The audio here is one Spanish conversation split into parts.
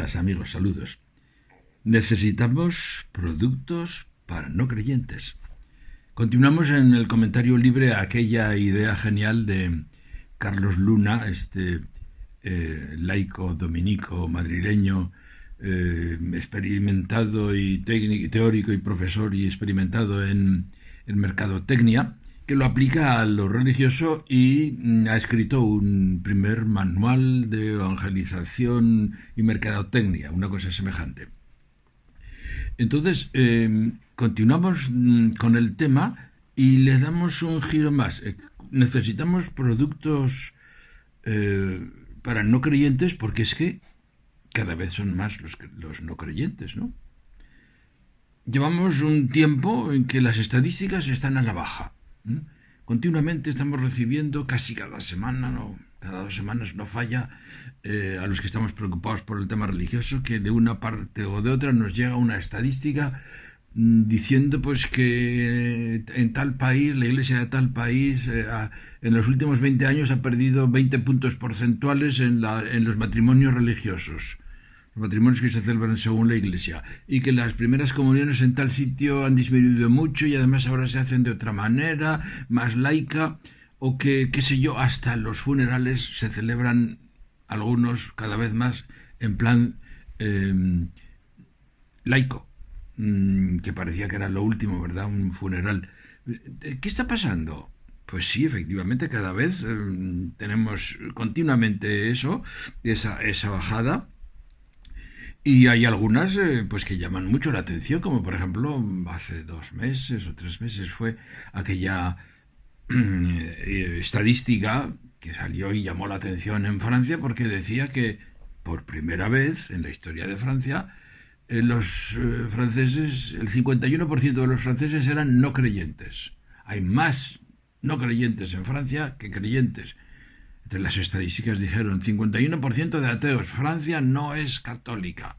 Amigas, amigos, saludos. Necesitamos productos para no creyentes. Continuamos en el comentario libre a aquella idea genial de Carlos Luna, laico dominico madrileño, experimentado y teórico y profesor y experimentado en mercadotecnia, que lo aplica a lo religioso y ha escrito un primer manual de evangelización y mercadotecnia, una cosa semejante. Entonces, continuamos con el tema y le damos un giro más. Necesitamos productos para no creyentes porque es que cada vez son más los no creyentes, ¿no? Llevamos un tiempo en que las estadísticas están a la baja. Continuamente estamos recibiendo, casi cada semana, cada 2 semanas no falla, a los que estamos preocupados por el tema religioso, que de una parte o de otra nos llega una estadística diciendo pues que en tal país, la iglesia de tal país, en los últimos 20 años ha perdido 20 puntos porcentuales en los matrimonios religiosos. Los matrimonios que se celebran según la Iglesia, y que las primeras comuniones en tal sitio han disminuido mucho y además ahora se hacen de otra manera, más laica, o que, qué sé yo, hasta los funerales se celebran algunos cada vez más en plan laico, que parecía que era lo último, ¿verdad? Un funeral. ¿Qué está pasando? Pues sí, efectivamente, cada vez tenemos continuamente esa bajada. Y hay algunas pues que llaman mucho la atención, como por ejemplo hace 2 meses o 3 meses fue aquella estadística que salió y llamó la atención en Francia porque decía que por primera vez en la historia de Francia los franceses, el 51% de los franceses eran no creyentes. Hay más no creyentes en Francia que creyentes. Entonces las estadísticas dijeron 51% de ateos. Francia no es católica.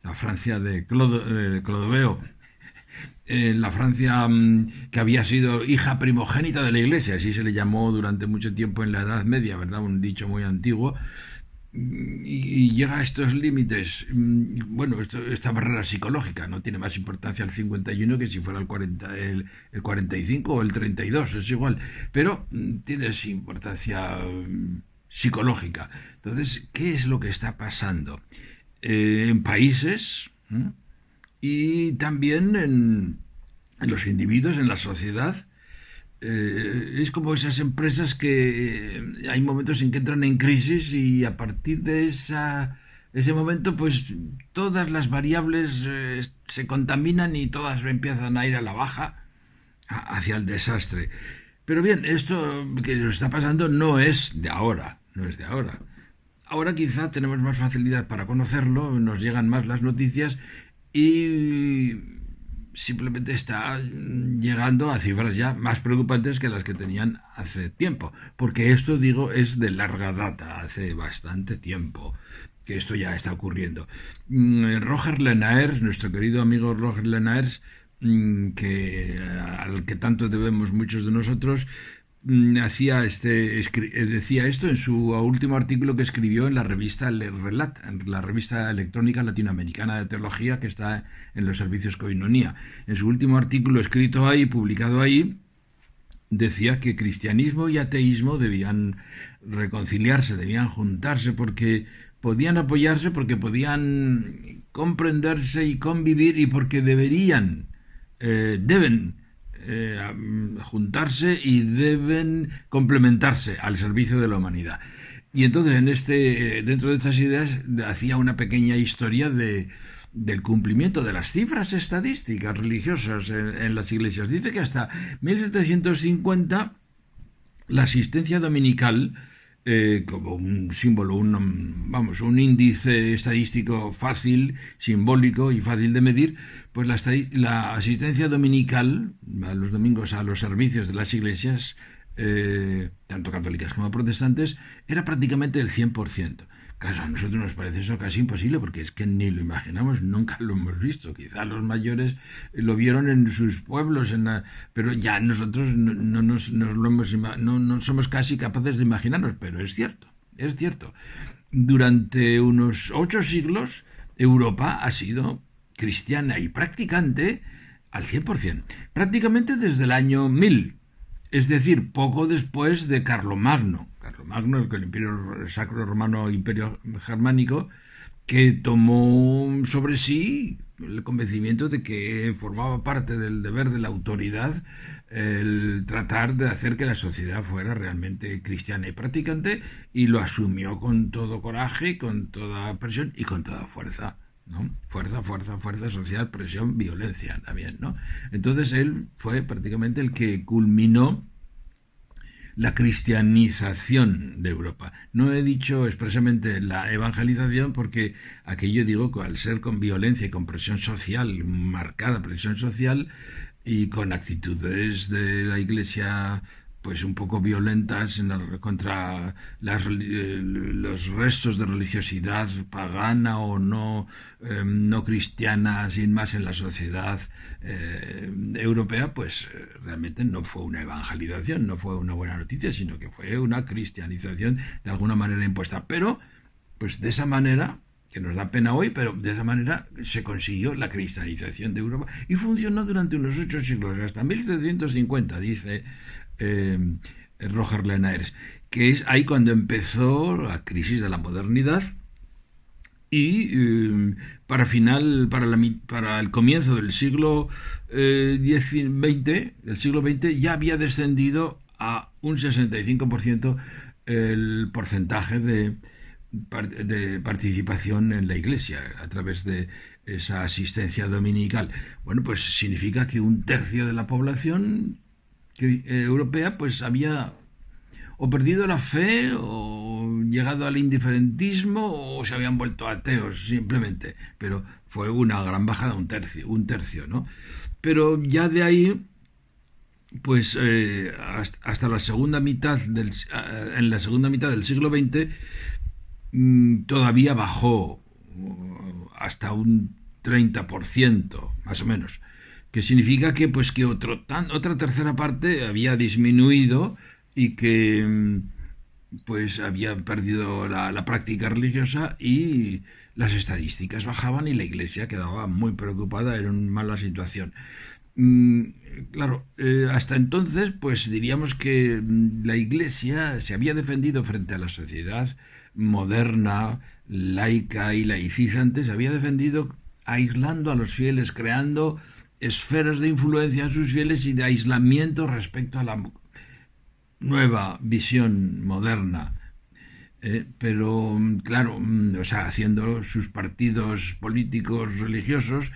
La Francia de Clodoveo, la Francia que había sido hija primogénita de la Iglesia, así se le llamó durante mucho tiempo en la Edad Media, ¿verdad? Un dicho muy antiguo. Y llega a estos límites. Bueno, esta barrera psicológica no tiene más importancia el 51 que si fuera el 45 o el 32, es igual, pero tiene esa importancia psicológica. Entonces, ¿qué es lo que está pasando en países y también en los individuos, en la sociedad? Es como esas empresas que hay momentos en que entran en crisis y a partir de ese momento pues todas las variables se contaminan y todas empiezan a ir a la baja hacia el desastre. Pero bien, esto que nos está pasando no es de ahora. Ahora quizá tenemos más facilidad para conocerlo, nos llegan más las noticias y simplemente está llegando a cifras ya más preocupantes que las que tenían hace tiempo, porque esto, digo, es de larga data, hace bastante tiempo que esto ya está ocurriendo. Roger Lenaers, nuestro querido amigo Roger Lenaers, al que tanto debemos muchos de nosotros, decía esto en su último artículo que escribió en la revista Relat, en la revista electrónica latinoamericana de teología que está en los servicios Koinonia. En su último artículo escrito ahí, publicado ahí, decía que cristianismo y ateísmo debían reconciliarse, debían juntarse porque podían apoyarse, porque podían comprenderse y convivir y porque deben juntarse y deben complementarse al servicio de la humanidad. Y entonces dentro de estas ideas hacía una pequeña historia del cumplimiento de las cifras estadísticas religiosas en las iglesias. Dice que hasta 1750 la asistencia dominical, como un símbolo, un índice estadístico fácil, simbólico y fácil de medir, pues la asistencia dominical a los domingos a los servicios de las iglesias, tanto católicas como protestantes, era prácticamente el 100%. Claro, a nosotros nos parece eso casi imposible porque es que ni lo imaginamos, nunca lo hemos visto. Quizá los mayores lo vieron en sus pueblos, pero ya nosotros no somos casi capaces de imaginarnos, pero es cierto. es cierto. Durante unos 8 siglos, Europa ha sido cristiana y practicante al 100%, prácticamente desde el año 1000, es decir, poco después de Carlomagno. Carlomagno, el Imperio Sacro Romano Imperio Germánico, que tomó sobre sí el convencimiento de que formaba parte del deber de la autoridad el tratar de hacer que la sociedad fuera realmente cristiana y practicante, y lo asumió con todo coraje, con toda presión y con toda fuerza, ¿no? Fuerza social, presión, violencia también, ¿no? Entonces él fue prácticamente el que culminó la cristianización de Europa. No he dicho expresamente la evangelización porque aquello, digo, al ser con violencia y con presión social, marcada presión social, y con actitudes de la Iglesia pues un poco violentas contra los restos de religiosidad pagana o no cristiana sin más en la sociedad europea, pues realmente no fue una evangelización, no fue una buena noticia, sino que fue una cristianización de alguna manera impuesta. Pero pues de esa manera, que nos da pena hoy, pero de esa manera se consiguió la cristianización de Europa y funcionó durante unos 8 siglos, hasta 1350, dice Roger Lenaers, que es ahí cuando empezó la crisis de la modernidad, y para el comienzo del siglo XX ya había descendido a un 65% el porcentaje de participación en la Iglesia a través de esa asistencia dominical. Bueno, pues significa que un tercio de la población europea pues había o perdido la fe o llegado al indiferentismo o se habían vuelto ateos simplemente, pero fue una gran bajada, un tercio, ¿no? Pero ya de ahí pues hasta la segunda mitad en la segunda mitad del siglo XX todavía bajó hasta un 30%, más o menos, que significa que pues que otra tercera parte había disminuido y que pues había perdido la práctica religiosa, y las estadísticas bajaban y la Iglesia quedaba muy preocupada, era una mala situación. Claro, hasta entonces pues diríamos que la Iglesia se había defendido frente a la sociedad moderna, laica y laicizante, se había defendido aislando a los fieles, creando esferas de influencia a sus fieles y de aislamiento respecto a la nueva visión moderna. Pero claro, o sea, haciendo sus partidos políticos religiosos,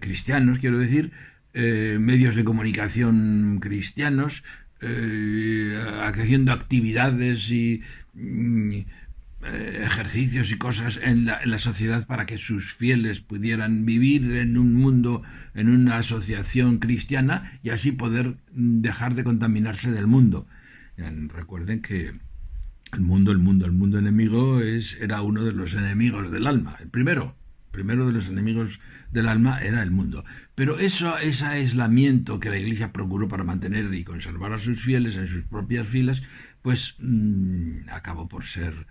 cristianos, quiero decir, medios de comunicación cristianos, haciendo actividades y ejercicios y cosas en la sociedad para que sus fieles pudieran vivir en un mundo, en una asociación cristiana, y así poder dejar de contaminarse del mundo. Recuerden que el mundo enemigo era uno de los enemigos del alma. El primero de los enemigos del alma era el mundo. Pero ese aislamiento que la Iglesia procuró para mantener y conservar a sus fieles en sus propias filas, pues acabó por ser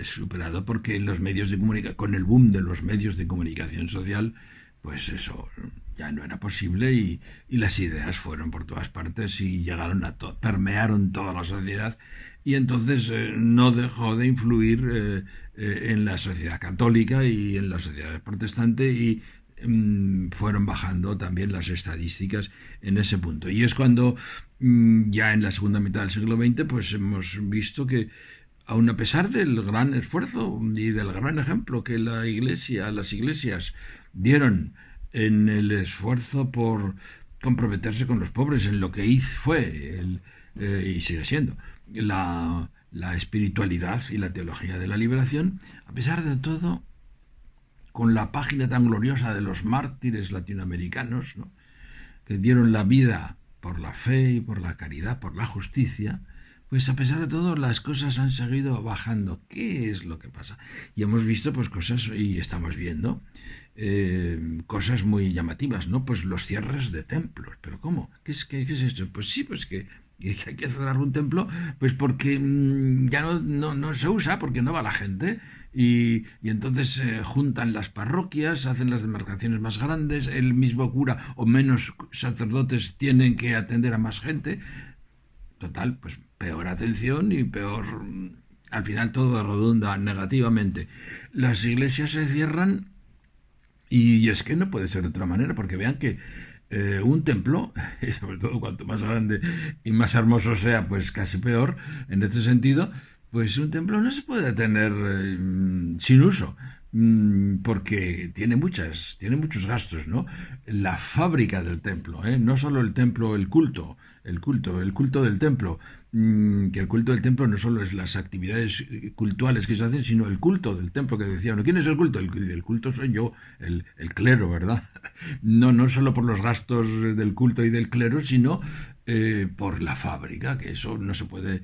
superado, porque los medios de comunicación, con el boom de los medios de comunicación social, pues eso ya no era posible, y las ideas fueron por todas partes y llegaron permearon toda la sociedad, y entonces no dejó de influir en la sociedad católica y en la sociedad protestante, y fueron bajando también las estadísticas en ese punto. Y es cuando ya en la segunda mitad del siglo XX pues hemos visto que, aun a pesar del gran esfuerzo y del gran ejemplo que las iglesias dieron en el esfuerzo por comprometerse con los pobres, en lo que y sigue siendo la espiritualidad y la teología de la liberación, a pesar de todo, con la página tan gloriosa de los mártires latinoamericanos, ¿no?, que dieron la vida por la fe y por la caridad, por la justicia, pues a pesar de todo las cosas han seguido bajando. ¿Qué es lo que pasa? Y hemos visto pues cosas, y estamos viendo cosas muy llamativas, ¿no? Pues los cierres de templos. ¿Pero cómo? ¿Qué es esto? Pues sí, pues que Y que hay que cerrar un templo, pues porque ya no se usa, porque no va la gente. Y entonces se juntan las parroquias, hacen las demarcaciones más grandes, el mismo cura o menos sacerdotes tienen que atender a más gente. Total, pues peor atención y peor... Al final todo redunda negativamente. Las iglesias se cierran y es que no puede ser de otra manera, porque vean que un templo, y sobre todo cuanto más grande y más hermoso sea, pues casi peor, en este sentido, pues un templo no se puede tener sin uso, porque tiene muchos gastos, ¿no? La fábrica del templo, ¿eh? No solo el templo, el culto del templo, que el culto del templo no solo es las actividades cultuales que se hacen, sino el culto del templo que decía uno. ¿Quién es el culto? El culto soy yo, el clero, ¿verdad? No solo por los gastos del culto y del clero, sino por la fábrica, que eso no se puede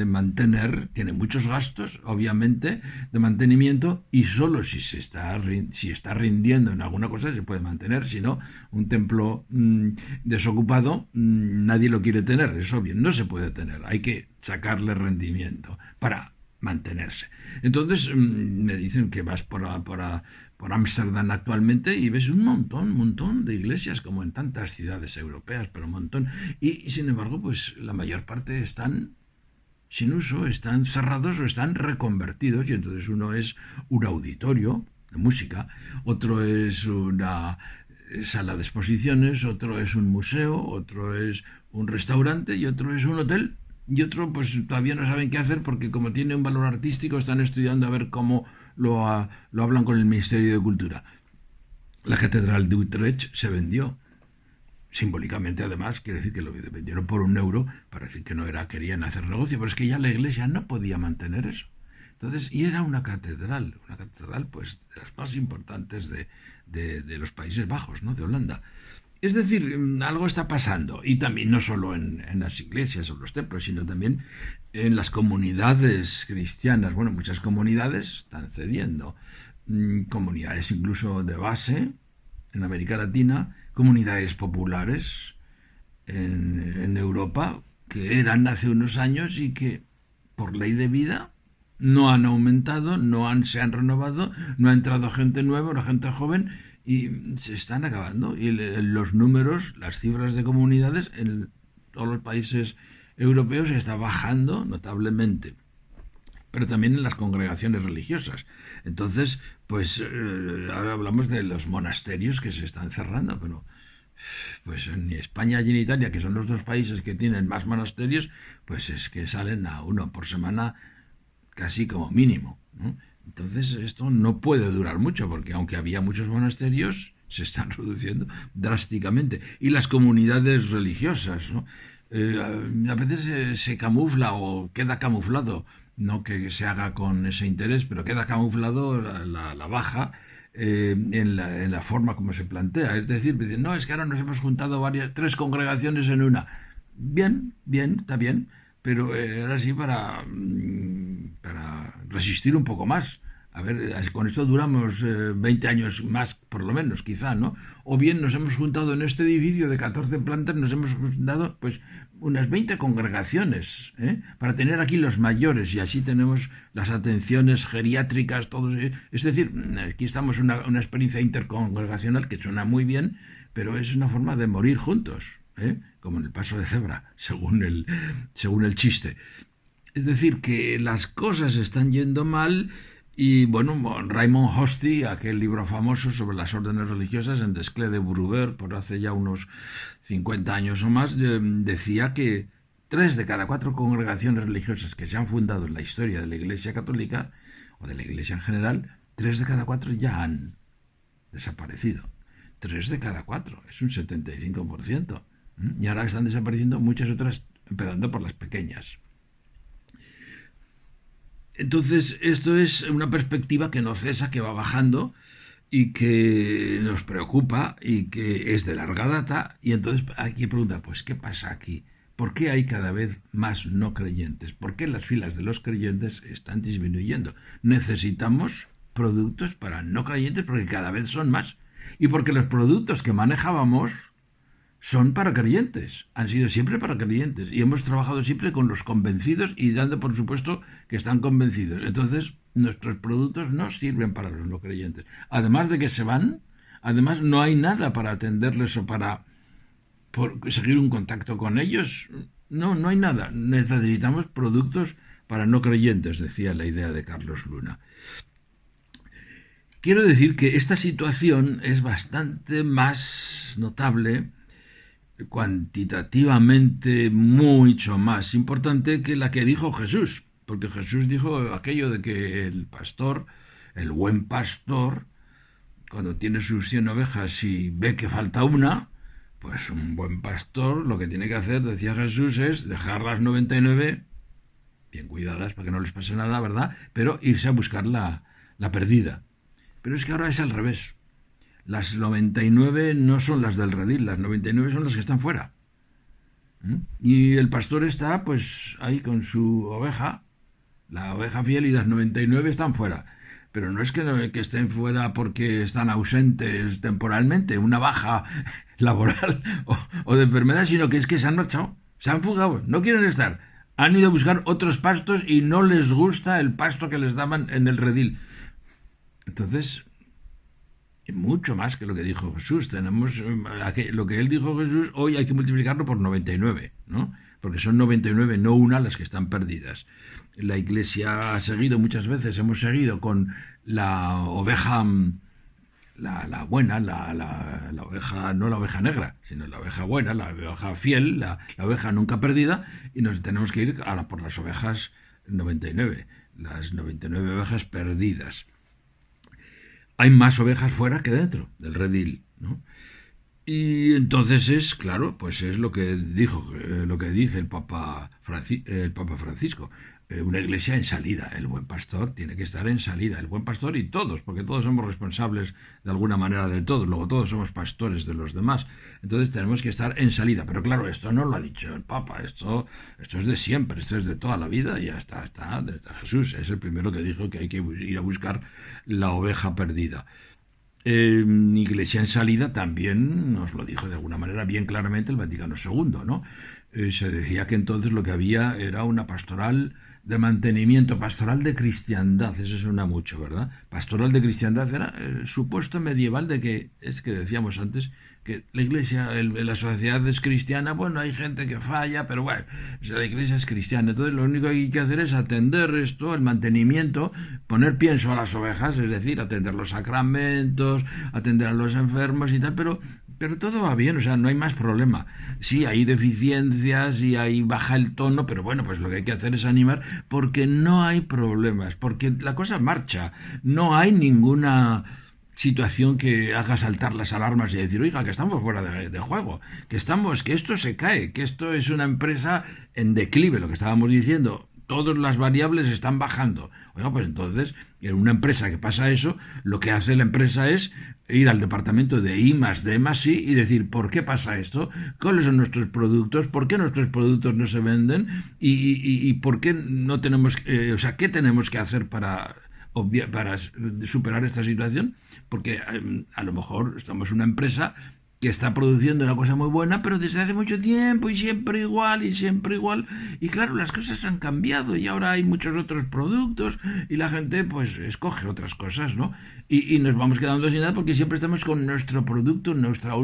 mantener, tiene muchos gastos, obviamente, de mantenimiento, y solo si está rindiendo en alguna cosa se puede mantener, si no, un templo desocupado nadie lo quiere tener, es obvio, no se puede tener, hay que sacarle rendimiento para mantenerse. Entonces me dicen que vas por Ámsterdam actualmente y ves un montón de iglesias como en tantas ciudades europeas, pero un montón. Y sin embargo, pues la mayor parte están sin uso, están cerrados o están reconvertidos y entonces uno es un auditorio de música, otro es una sala de exposiciones, otro es un museo, otro es un restaurante y otro es un hotel y otro pues todavía no saben qué hacer porque como tiene un valor artístico están estudiando a ver cómo lo hablan con el Ministerio de Cultura. La Catedral de Utrecht se vendió. Simbólicamente, además, quiere decir que lo vendieron por 1 euro para decir que no era, querían hacer negocio, pero es que ya la iglesia no podía mantener eso. Entonces, y era una catedral pues de las más importantes de los Países Bajos, ¿no? De Holanda. Es decir, algo está pasando, y también no solo en las iglesias o los templos, sino también en las comunidades cristianas. Bueno, muchas comunidades están cediendo, comunidades incluso de base en América Latina, comunidades populares en Europa, que eran hace unos años y que por ley de vida no han aumentado, se han renovado, no ha entrado gente nueva, una gente joven y se están acabando. Y los números, las cifras de comunidades en todos los países europeos está bajando notablemente, pero también en las congregaciones religiosas. Entonces, pues ahora hablamos de los monasterios que se están cerrando, pero pues en España y en Italia, que son los dos países que tienen más monasterios, pues es que salen a uno por semana casi como mínimo, ¿no? Entonces esto no puede durar mucho, porque aunque había muchos monasterios, se están reduciendo drásticamente. Y las comunidades religiosas, ¿no? A veces se camufla o queda camuflado, no que se haga con ese interés, pero queda camuflado la baja en la forma como se plantea. Es decir, dicen, no, es que ahora nos hemos juntado tres congregaciones en una. Bien, bien, está bien, pero era así para resistir un poco más. A ver, con esto duramos 20 años más, por lo menos, quizá, ¿no? O bien nos hemos juntado en este edificio de 14 plantas, nos hemos juntado, pues, unas 20 congregaciones, para tener aquí los mayores y así tenemos las atenciones geriátricas, todo. Es decir, aquí estamos en una experiencia intercongregacional que suena muy bien, pero es una forma de morir juntos, como en el paso de cebra, según el chiste. Es decir, que las cosas están yendo mal y, bueno, Raymond Hosty, aquel libro famoso sobre las órdenes religiosas en Desclée de Brouwer, por hace ya unos 50 años o más, decía que 3 de cada 4 congregaciones religiosas que se han fundado en la historia de la Iglesia Católica, o de la Iglesia en general, 3 de cada 4 ya han desaparecido. 3 de cada 4, es un 75%. Y ahora están desapareciendo muchas otras, empezando por las pequeñas. Entonces, esto es una perspectiva que no cesa, que va bajando y que nos preocupa y que es de larga data. Y entonces hay que preguntar, pues, ¿qué pasa aquí? ¿Por qué hay cada vez más no creyentes? ¿Por qué las filas de los creyentes están disminuyendo? Necesitamos productos para no creyentes porque cada vez son más. Y porque los productos que manejábamos son para creyentes, han sido siempre para creyentes y hemos trabajado siempre con los convencidos y dando por supuesto que están convencidos. Entonces, nuestros productos no sirven para los no creyentes. Además de que se van, además no hay nada para atenderles o para seguir un contacto con ellos. No, no hay nada. Necesitamos productos para no creyentes, decía la idea de Carlos Luna. Quiero decir que esta situación es bastante más notable, cuantitativamente mucho más importante que la que dijo Jesús, porque Jesús dijo aquello de que el pastor, el buen pastor, cuando tiene sus 100 ovejas y ve que falta una, pues un buen pastor lo que tiene que hacer, decía Jesús, es dejar las 99 bien cuidadas para que no les pase nada, ¿verdad? Pero irse a buscar la perdida. Pero es que ahora es al revés. Las 99 no son las del redil, las 99 son las que están fuera. Y el pastor está pues ahí con su oveja, la oveja fiel, y las 99 están fuera. Pero no es que estén fuera porque están ausentes temporalmente, una baja laboral o de enfermedad, sino que es que se han marchado, se han fugado, no quieren estar. Han ido a buscar otros pastos y no les gusta el pasto que les daban en el redil. Entonces, mucho más que lo que dijo Jesús. Tenemos lo que él dijo Jesús, hoy hay que multiplicarlo por 99, ¿no? Porque son 99, no una, las que están perdidas. La Iglesia ha seguido muchas veces, hemos seguido con la oveja, la buena, la oveja, no la oveja negra, sino la oveja buena, la oveja fiel, la oveja nunca perdida, y nos tenemos que ir por las ovejas 99, las 99 ovejas perdidas. Hay más ovejas fuera que dentro del redil, ¿no? Y entonces es, claro, pues es lo que dice el Papa Francisco. Una iglesia en salida. El buen pastor tiene que estar en salida. El buen pastor y todos, porque todos somos responsables de alguna manera de todos. Luego todos somos pastores de los demás. Entonces tenemos que estar en salida. Pero claro, esto no lo ha dicho el Papa. Esto es de siempre. Esto es de toda la vida. Y hasta Jesús es el primero que dijo que hay que ir a buscar la oveja perdida. Iglesia en salida también nos lo dijo de alguna manera bien claramente el Vaticano II, ¿no? Se decía que entonces lo que había era una pastoral de mantenimiento, pastoral de cristiandad, eso suena mucho, ¿verdad? Pastoral de cristiandad era el supuesto medieval de que, es que decíamos antes, que la iglesia, la sociedad es cristiana, bueno, hay gente que falla, pero bueno, la iglesia es cristiana, entonces lo único que hay que hacer es atender esto, el mantenimiento, poner pienso a las ovejas, es decir, atender los sacramentos, atender a los enfermos y tal, pero todo va bien, o sea, no hay más problema. Sí, hay deficiencias y ahí baja el tono, pero bueno, pues lo que hay que hacer es animar porque no hay problemas, porque la cosa marcha, no hay ninguna situación que haga saltar las alarmas y decir, oiga, que estamos fuera de juego, que esto se cae, que esto es una empresa en declive, lo que estábamos diciendo, todas las variables están bajando. Oiga, pues entonces, en una empresa que pasa eso, lo que hace la empresa es ir al departamento de I+D+I y decir, ¿por qué pasa esto? ¿Cuáles son nuestros productos? ¿Por qué nuestros productos no se venden? ¿Y por qué no tenemos, qué tenemos que hacer para superar esta situación? Porque a lo mejor estamos una empresa que está produciendo una cosa muy buena, pero desde hace mucho tiempo y siempre igual y siempre igual. Y claro, las cosas han cambiado y ahora hay muchos otros productos y la gente pues escoge otras cosas, ¿no? Y nos vamos quedando sin nada porque siempre estamos con nuestro producto, nuestra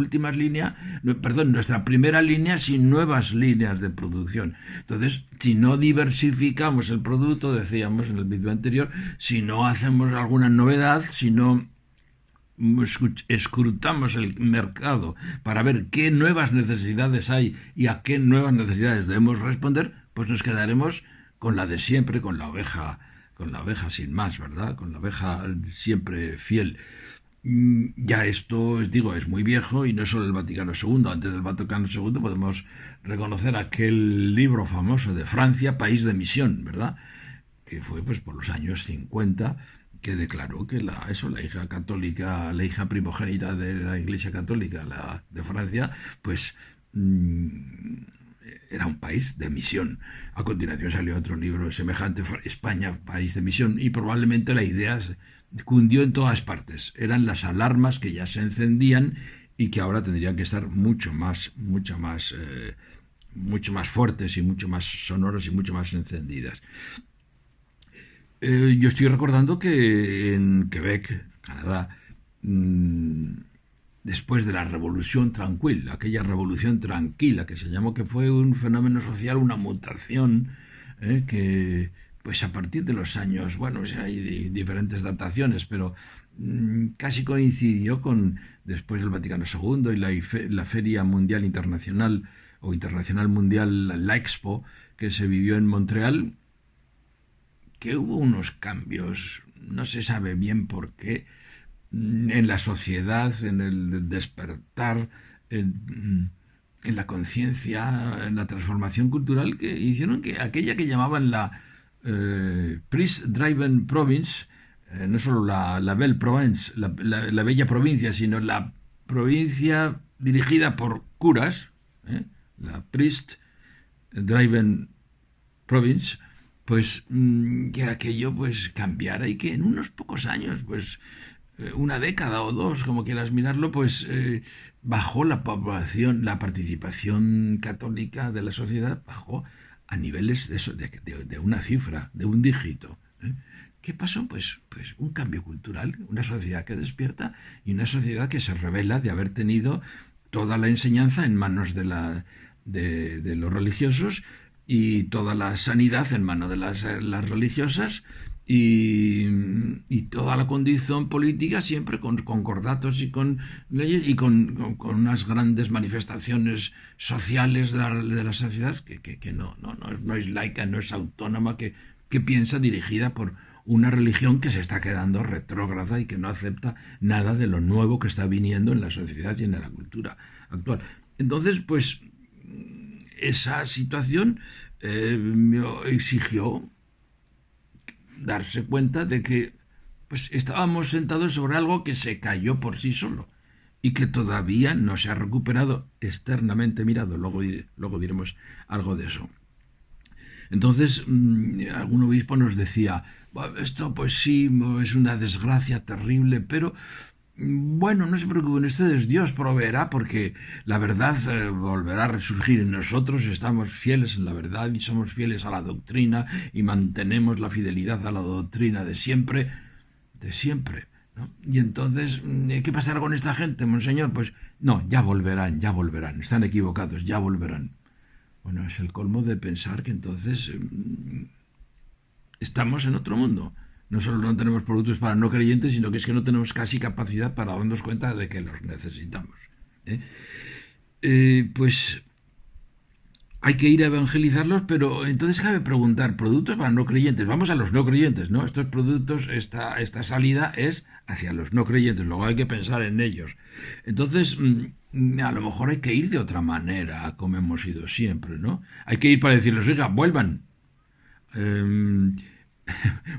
primera línea sin nuevas líneas de producción. Entonces, si no diversificamos el producto, decíamos en el vídeo anterior, si no hacemos alguna novedad, si no escrutamos el mercado para ver qué nuevas necesidades hay y a qué nuevas necesidades debemos responder, pues nos quedaremos con la de siempre, con la oveja sin más, ¿verdad? Con la oveja siempre fiel. Ya esto, os digo, es muy viejo y no es solo el Vaticano II. Antes del Vaticano II podemos reconocer aquel libro famoso de Francia, País de Misión, ¿verdad? Que fue pues por los años 50, que declaró que la hija católica, la hija primogénita de la Iglesia Católica, de Francia, pues era un país de misión. A continuación salió otro libro semejante, España, país de misión, y probablemente la idea cundió en todas partes. Eran las alarmas que ya se encendían y que ahora tendrían que estar mucho más fuertes y mucho más sonoras y mucho más encendidas. Yo estoy recordando que en Quebec, Canadá, mm, después de la Revolución Tranquila, aquella revolución tranquila que se llamó, que fue un fenómeno social, una mutación, que pues a partir de los años, bueno, pues hay diferentes dataciones, pero casi coincidió con después del Vaticano II y la Feria Mundial Internacional o Internacional Mundial, la Expo, que se vivió en Montreal, que hubo unos cambios, no se sabe bien por qué, en la sociedad, en el despertar, en la conciencia, en la transformación cultural, que hicieron que aquella que llamaban la Priest-Driven Province, no solo la Belle Province, la bella provincia, sino la provincia dirigida por curas, la Priest-Driven Province, pues que aquello pues cambiara y que en unos pocos años, pues una década o dos, como quieras mirarlo, pues bajó la población, la participación católica de la sociedad bajó a niveles de, eso, de una cifra, de un dígito. ¿Qué pasó? Pues un cambio cultural, una sociedad que despierta y una sociedad que se revela de haber tenido toda la enseñanza en manos de los religiosos y toda la sanidad en manos de las religiosas y toda la condición política siempre con concordatos y con leyes y con unas grandes manifestaciones sociales de la sociedad que no es laica, no es autónoma, que piensa dirigida por una religión que se está quedando retrógrada y que no acepta nada de lo nuevo que está viniendo en la sociedad y en la cultura actual. Entonces, pues esa situación me exigió darse cuenta de que pues estábamos sentados sobre algo que se cayó por sí solo y que todavía no se ha recuperado externamente mirado. Luego diremos algo de eso. Entonces, algún obispo nos decía, esto pues sí, es una desgracia terrible, pero bueno, no se preocupen ustedes, Dios proveerá porque la verdad volverá a resurgir en nosotros, estamos fieles en la verdad y somos fieles a la doctrina y mantenemos la fidelidad a la doctrina de siempre, ¿no? Y entonces, ¿qué pasará con esta gente, monseñor? Pues no, ya volverán, están equivocados, ya volverán. Bueno, es el colmo de pensar que entonces estamos en otro mundo. No solo no tenemos productos para no creyentes, sino que es que no tenemos casi capacidad para darnos cuenta de que los necesitamos. Pues hay que ir a evangelizarlos, pero entonces cabe preguntar, productos para no creyentes. Vamos a los no creyentes, ¿no? Estos productos, esta salida es hacia los no creyentes, luego hay que pensar en ellos. Entonces, a lo mejor hay que ir de otra manera, como hemos ido siempre, ¿no? Hay que ir para decirles, oiga, vuelvan.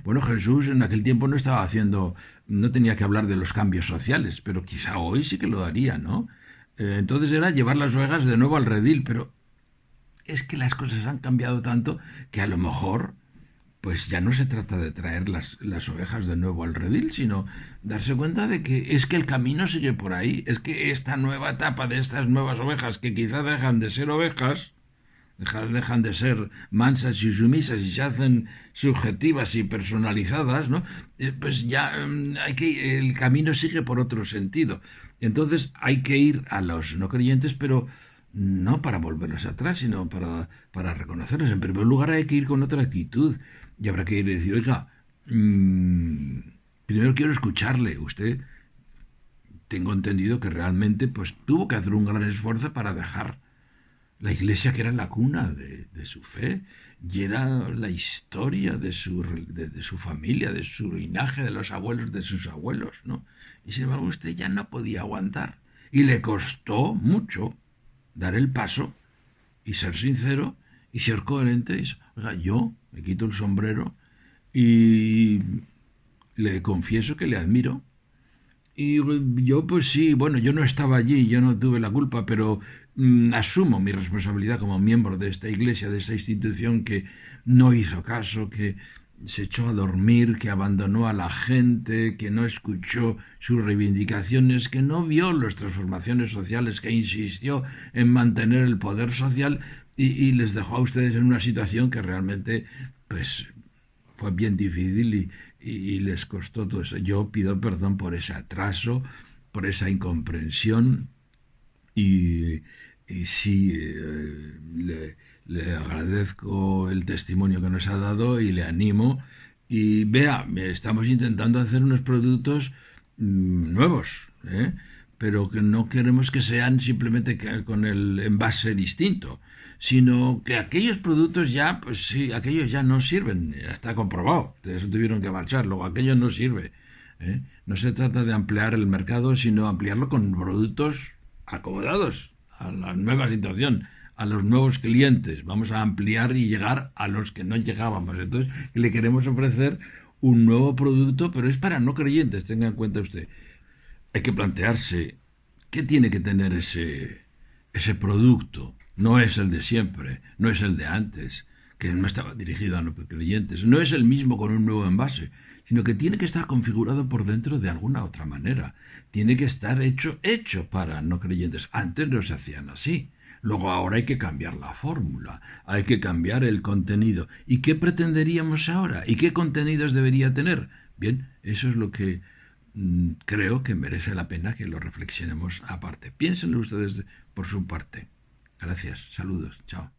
Bueno, Jesús en aquel tiempo no tenía que hablar de los cambios sociales, pero quizá hoy sí que lo haría, ¿no? Entonces era llevar las ovejas de nuevo al redil, pero es que las cosas han cambiado tanto que a lo mejor pues ya no se trata de traer las ovejas de nuevo al redil, sino darse cuenta de que es que el camino sigue por ahí, es que esta nueva etapa de estas nuevas ovejas que quizá dejan de ser ovejas, dejan de ser mansas y sumisas y se hacen subjetivas y personalizadas, ¿no? Pues ya el camino sigue por otro sentido. Entonces hay que ir a los no creyentes, pero no para volverlos atrás, sino para reconocerlos. En primer lugar hay que ir con otra actitud y habrá que ir y decir, oiga, primero quiero escucharle. Usted, tengo entendido que realmente pues tuvo que hacer un gran esfuerzo para dejar la iglesia, que era la cuna de su fe y era la historia de su familia, de su linaje, de los abuelos de sus abuelos, ¿no? Y sin embargo usted ya no podía aguantar y le costó mucho dar el paso y ser sincero y ser coherente. Oiga, yo me quito el sombrero y le confieso que le admiro. Y yo pues sí, bueno, yo no estaba allí, yo no tuve la culpa, pero asumo mi responsabilidad como miembro de esta iglesia, de esta institución que no hizo caso, que se echó a dormir, que abandonó a la gente, que no escuchó sus reivindicaciones, que no vio las transformaciones sociales, que insistió en mantener el poder social y les dejó a ustedes en una situación que realmente pues fue bien difícil y les costó todo eso. Yo pido perdón por ese atraso, por esa incomprensión y, y sí, le agradezco el testimonio que nos ha dado y le animo. Y vea, estamos intentando hacer unos productos nuevos, ¿eh? Pero que no queremos que sean simplemente con el envase distinto, sino que aquellos productos ya, pues sí, aquellos ya no sirven, ya está comprobado, eso tuvieron que marchar, luego aquello no sirve, ¿eh? No se trata de ampliar el mercado, sino ampliarlo con productos acomodados a la nueva situación, a los nuevos clientes. Vamos a ampliar y llegar a los que no llegábamos. Entonces, le queremos ofrecer un nuevo producto, pero es para no creyentes, tenga en cuenta usted. Hay que plantearse qué tiene que tener ese producto. No es el de siempre, no es el de antes, que no estaba dirigido a no creyentes. No es el mismo con un nuevo envase, sino que tiene que estar configurado por dentro de alguna otra manera. Tiene que estar hecho para no creyentes. Antes no se hacían así. Luego ahora hay que cambiar la fórmula, hay que cambiar el contenido. ¿Y qué pretenderíamos ahora? ¿Y qué contenidos debería tener? Bien, eso es lo que creo que merece la pena que lo reflexionemos aparte. Piénsenlo ustedes por su parte. Gracias, saludos, chao.